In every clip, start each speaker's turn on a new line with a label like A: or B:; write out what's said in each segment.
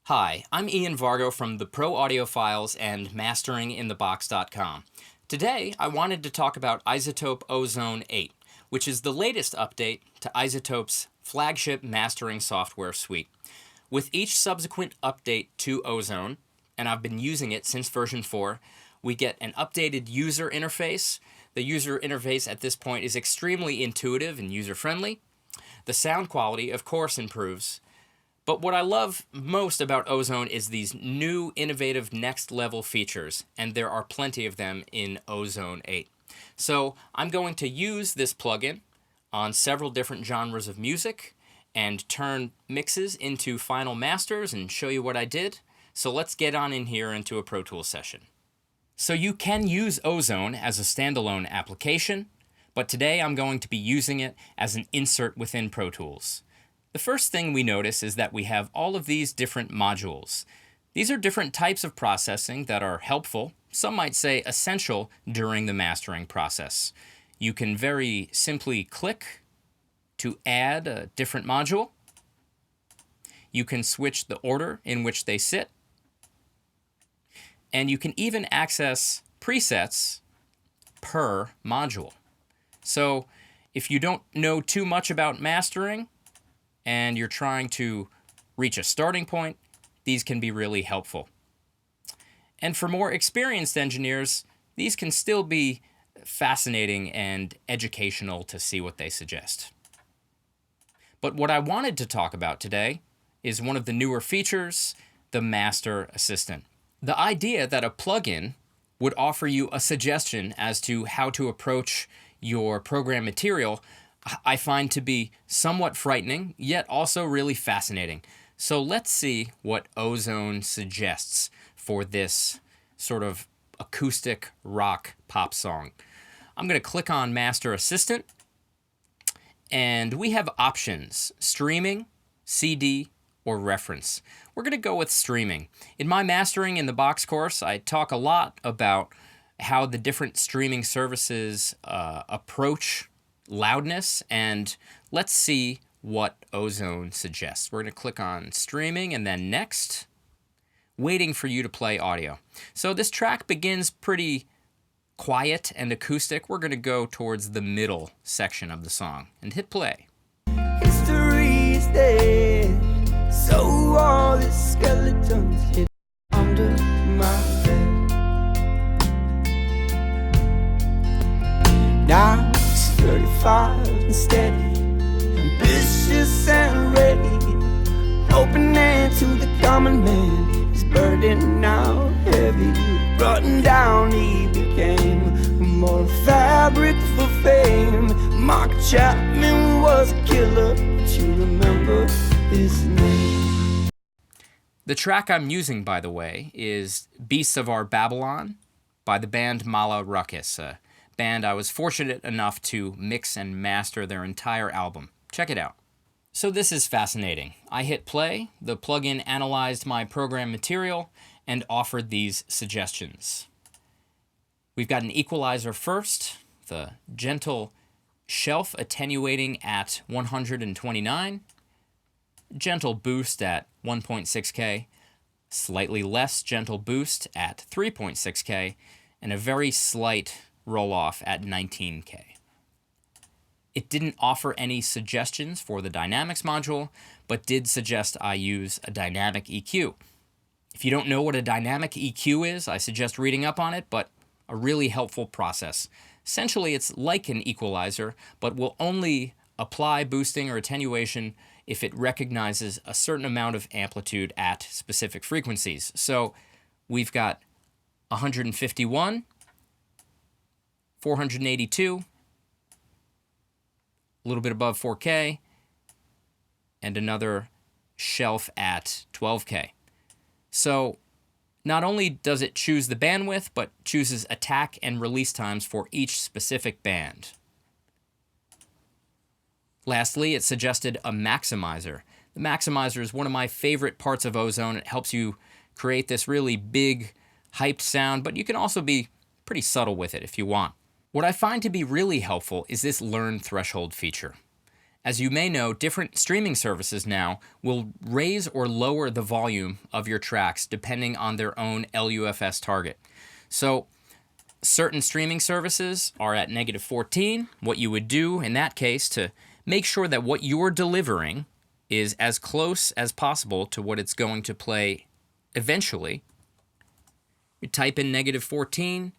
A: Hi, I'm Ian Vargo from the Pro Audiophiles and MasteringInTheBox.com. Today, I wanted to talk about iZotope Ozone 8, which is the latest update to iZotope's flagship mastering software suite. With each subsequent update to Ozone, and I've been using it since version 4, we get an updated user interface. The user interface at this point is extremely intuitive and user-friendly. The sound quality, of course, improves. But what I love most about Ozone is these new, innovative, next-level features, and there are plenty of them in Ozone 8. So I'm going to use this plugin on several different genres of music and turn mixes into final masters and show you what I did. So let's get on in here into a Pro Tools session. So you can use Ozone as a standalone application, but today I'm going to be using it as an insert within Pro Tools. The first thing we notice is that we have all of these different modules. These are different types of processing that are helpful, some might say essential, during the mastering process. You can very simply click to add a different module. You can switch the order in which they sit. And you can even access presets per module. So if you don't know too much about mastering, and you're trying to reach a starting point, these can be really helpful. And for more experienced engineers, these can still be fascinating and educational to see what they suggest. But what I wanted to talk about today is one of the newer features, the Master Assistant. The idea that a plugin would offer you a suggestion as to how to approach your program material I find to be somewhat frightening, yet also really fascinating. So let's see what Ozone suggests for this sort of acoustic rock pop song. I'm going to click on Master Assistant, and we have options: streaming, CD, or reference. We're going to go with streaming. In my Mastering in the Box course, I talk a lot about how the different streaming services approach loudness, and let's see what Ozone suggests. We're going to click on streaming and then next, waiting for you to play audio. So this track begins pretty quiet and acoustic. We're going to go towards the middle section of the song and hit play.
B: History is dead, so all the skeletons hid under my bed. Now 35 and steady, ambitious and ready, open hand to the common man. His burden now heavy, rotten down he became, more fabric for fame. Mark Chapman was a killer, but you remember his name.
A: The track I'm using, by the way, is Beasts of Our Babylon by the band Mala Ruckus, a band I was fortunate enough to mix and master their entire album. Check it out. So this is fascinating. I hit play, the plugin analyzed my program material, and offered these suggestions. We've got an equalizer first, the gentle shelf attenuating at 129, gentle boost at 1.6K, slightly less gentle boost at 3.6K, and a very slight roll-off at 19K. It didn't offer any suggestions for the dynamics module, but did suggest I use a dynamic EQ. If you don't know what a dynamic EQ is, I suggest reading up on it, but a really helpful process. Essentially, it's like an equalizer, but will only apply boosting or attenuation if it recognizes a certain amount of amplitude at specific frequencies. So we've got 151, 482, a little bit above 4K, and another shelf at 12K. So not only does it choose the bandwidth, but chooses attack and release times for each specific band. Lastly, it suggested a maximizer. The maximizer is one of my favorite parts of Ozone. It helps you create this really big, hyped sound, but you can also be pretty subtle with it if you want. What I find to be really helpful is this learn threshold feature. As you may know, different streaming services now will raise or lower the volume of your tracks depending on their own LUFS target. So certain streaming services are at -14. What you would do in that case to make sure that what you're delivering is as close as possible to what it's going to play eventually, you type in -14,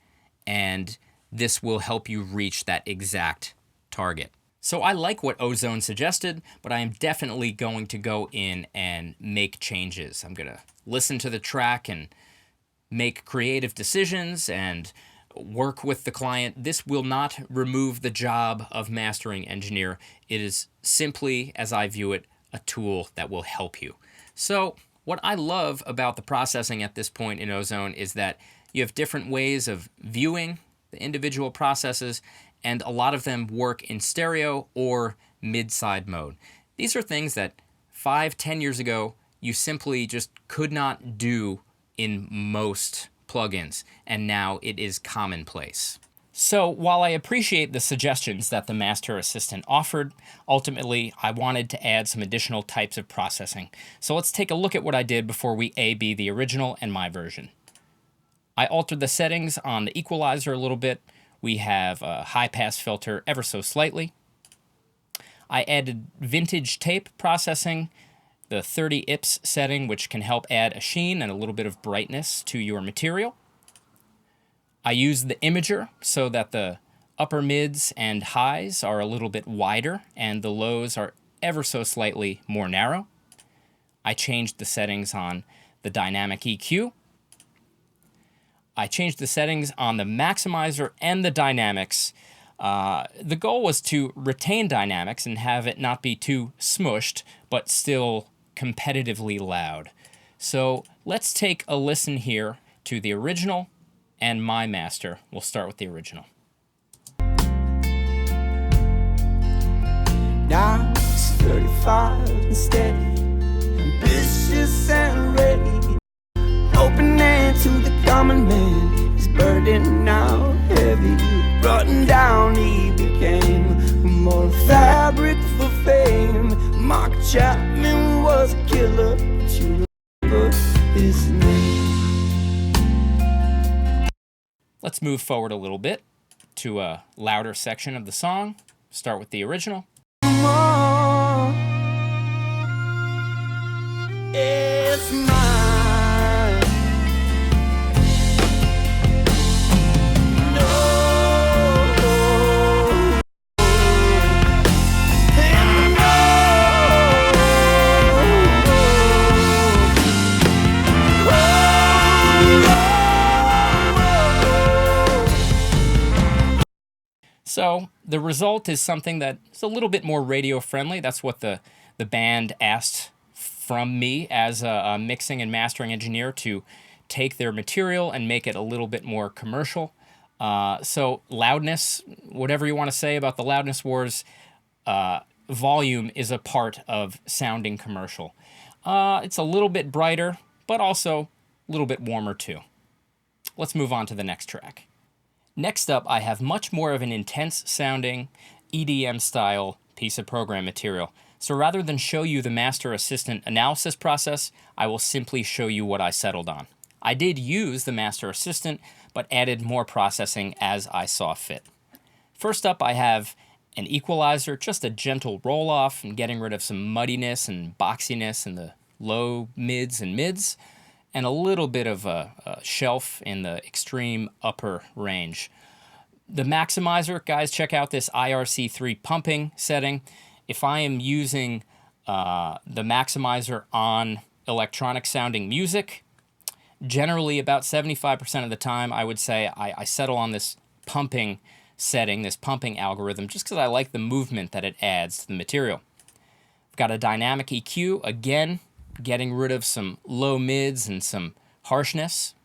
A: and this will help you reach that exact target. So I like what Ozone suggested, but I am definitely going to go in and make changes. I'm going to listen to the track and make creative decisions and work with the client. This will not remove the job of mastering engineer. It is simply, as I view it, a tool that will help you. So what I love about the processing at this point in Ozone is that you have different ways of viewing the individual processes, and a lot of them work in stereo or mid-side mode. These are things that 5-10 years ago you simply just could not do in most plugins, and now it is commonplace. So while I appreciate the suggestions that the Master Assistant offered, ultimately I wanted to add some additional types of processing. So let's take a look at what I did before we A/B the original and my version. I altered the settings on the equalizer a little bit. We have a high-pass filter ever so slightly. I added vintage tape processing, the 30 IPS setting, which can help add a sheen and a little bit of brightness to your material. I used the imager so that the upper mids and highs are a little bit wider and the lows are ever so slightly more narrow. I changed the settings on the dynamic EQ. I changed the settings on the maximizer and the dynamics. The goal was to retain dynamics and have it not be too smushed, but still competitively loud. So let's take a listen here to the original and my master. We'll start with the original.
B: Now it's 35 and steady, ambitious and ready. Open hand to the common man, his burden now heavy. Rotten down he became, more fabric for fame. Mark Chapman was a killer, but you remember his name.
A: Let's move forward a little bit to a louder section of the song. Start with the original.
B: It's mine.
A: So the result is something that is a little bit more radio friendly. That's what the band asked from me as a mixing and mastering engineer, to take their material and make it a little bit more commercial. So loudness, whatever you want to say about the loudness wars, volume is a part of sounding commercial. It's a little bit brighter, but also a little bit warmer too. Let's move on to the next track. Next up, I have much more of an intense sounding EDM style piece of program material. So rather than show you the Master Assistant analysis process, I will simply show you what I settled on. I did use the Master Assistant, but added more processing as I saw fit. First up, I have an equalizer, just a gentle roll off and getting rid of some muddiness and boxiness in the low mids and mids, and a little bit of a shelf in the extreme upper range. The maximizer, guys, check out this IRC3 pumping setting. If I am using the maximizer on electronic sounding music, generally about 75% of the time I would say I settle on this pumping setting, this pumping algorithm, just because I like the movement that it adds to the material. I've got a dynamic EQ, again, getting rid of some low mids and some harshness.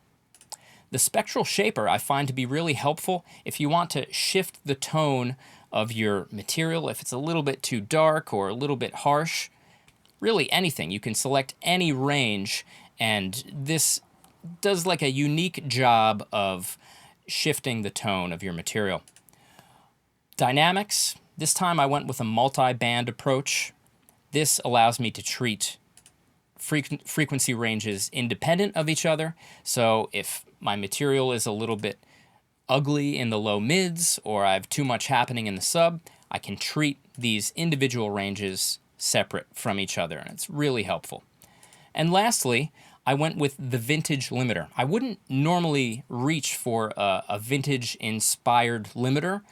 A: The Spectral Shaper I find to be really helpful if you want to shift the tone of your material, if it's a little bit too dark or a little bit harsh. Really anything. You can select any range, and this does like a unique job of shifting the tone of your material. Dynamics, This time I went with a multi-band approach. This allows me to treat frequency ranges independent of each other. So if my material is a little bit ugly in the low mids, or I have too much happening in the sub, I can treat these individual ranges separate from each other, and it's really helpful. And lastly, I went with the vintage limiter. I wouldn't normally reach for a vintage-inspired limiter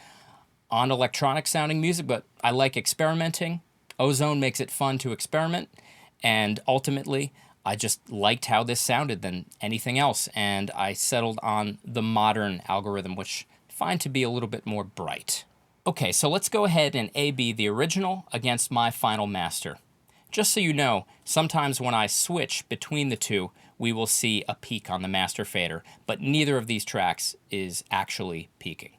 A: on electronic sounding music, but I like experimenting. Ozone makes it fun to experiment, and ultimately, I just liked how this sounded than anything else, and I settled on the modern algorithm, which I find to be a little bit more bright. Okay, so let's go ahead and A/B the original against my final master. Just so you know, sometimes when I switch between the two, we will see a peak on the master fader, but neither of these tracks is actually peaking.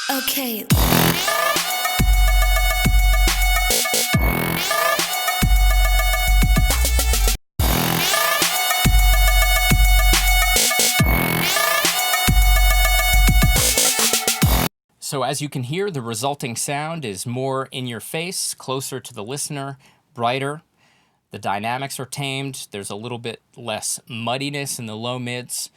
C: Okay.
A: So as you can hear, the resulting sound is more in your face, closer to the listener, brighter. The dynamics are tamed. There's a little bit less muddiness in the low mids.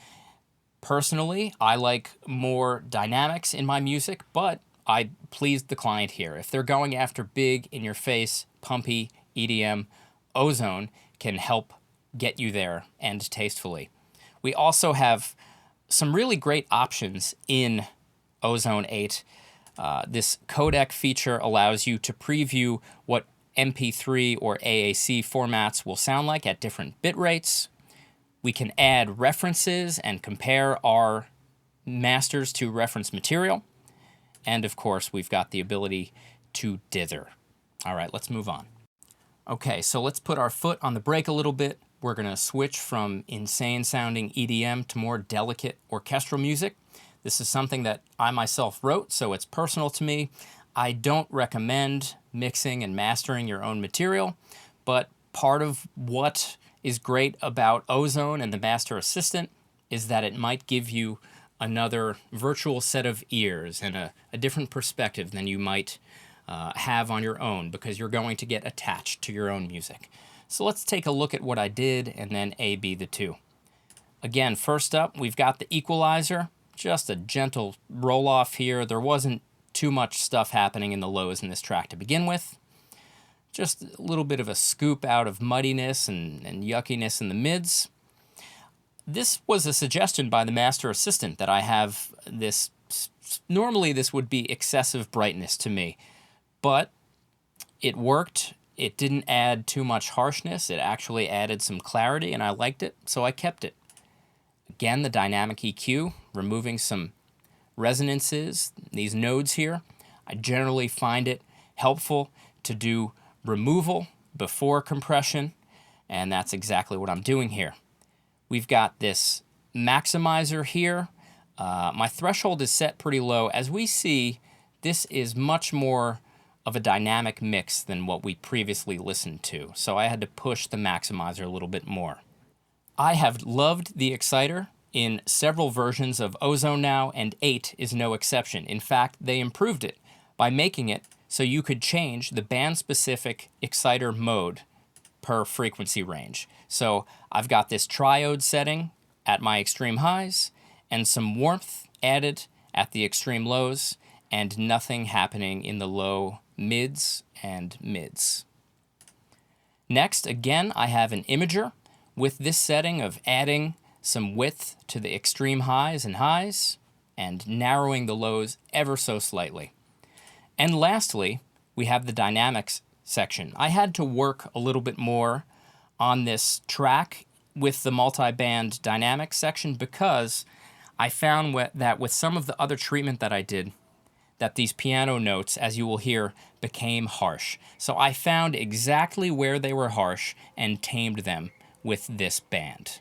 A: Personally, I like more dynamics in my music, but I pleased the client here. If they're going after big, in-your-face, pumpy EDM, Ozone can help get you there and tastefully. We also have some really great options in Ozone 8. This codec feature allows you to preview what MP3 or AAC formats will sound like at different bit rates. We can add references and compare our masters to reference material. And of course, we've got the ability to dither. All right, let's move on. Okay, so let's put our foot on the brake a little bit. We're going to switch from insane sounding EDM to more delicate orchestral music. This is something that I myself wrote, so it's personal to me. I don't recommend mixing and mastering your own material, but part of what is great about Ozone and the Master Assistant is that it might give you another virtual set of ears and a different perspective than you might have on your own, because you're going to get attached to your own music. So let's take a look at what I did and then A/B the two. Again, first up, we've got the Equalizer. Just a gentle roll-off here. There wasn't too much stuff happening in the lows in this track to begin with. Just a little bit of a scoop out of muddiness and yuckiness in the mids. This was a suggestion by the Master Assistant that I have this. Normally this would be excessive brightness to me, but it worked. It didn't add too much harshness. It actually added some clarity, and I liked it, so I kept it. Again, the dynamic EQ, removing some resonances, these nodes here. I generally find it helpful to do removal before compression, and that's exactly what I'm doing here. We've got this maximizer here. My threshold is set pretty low. As we see, this is much more of a dynamic mix than what we previously listened to, so I had to push the maximizer a little bit more. I have loved the exciter in several versions of Ozone now, and 8 is no exception. In fact, they improved it by making it so you could change the band-specific exciter mode per frequency range. So I've got this triode setting at my extreme highs, and some warmth added at the extreme lows, and nothing happening in the low mids and mids. Next, again, I have an imager with this setting of adding some width to the extreme highs and narrowing the lows ever so slightly. And lastly, we have the dynamics section. I had to work a little bit more on this track with the multi-band dynamics section because I found that with some of the other treatment that I did, that these piano notes, as you will hear, became harsh. So I found exactly where they were harsh and tamed them with this band.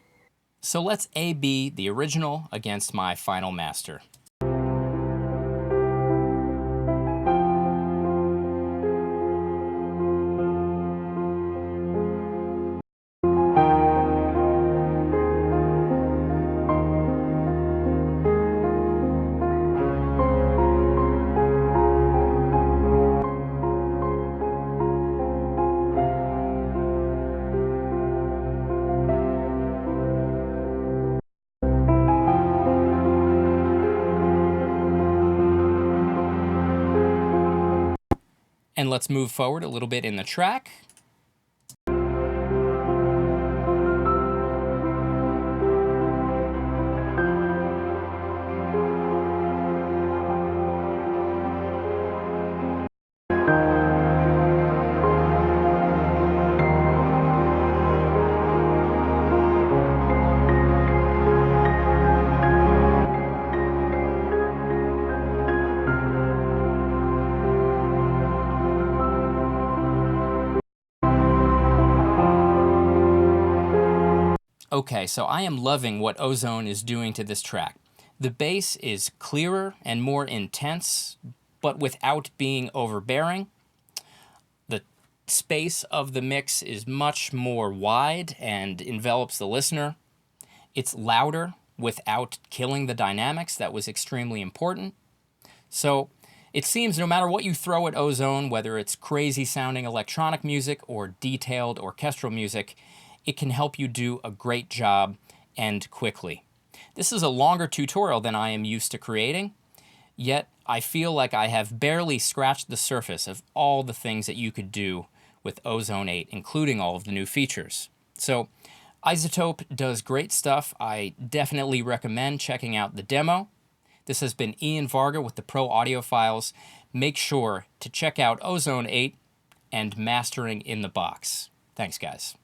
A: So let's A/B the original against my final master. And let's move forward a little bit in the track. Okay, so I am loving what Ozone is doing to this track. The bass is clearer and more intense, but without being overbearing. The space of the mix is much more wide and envelops the listener. It's louder without killing the dynamics. That was extremely important. So it seems no matter what you throw at Ozone, whether it's crazy sounding electronic music or detailed orchestral music, it can help you do a great job and quickly. This is a longer tutorial than I am used to creating, yet I feel like I have barely scratched the surface of all the things that you could do with Ozone 8, including all of the new features. So iZotope does great stuff. I definitely recommend checking out the demo. This has been Ian Varga with the Pro Audiophiles. Make sure to check out Ozone 8 and Mastering in the Box. Thanks, guys.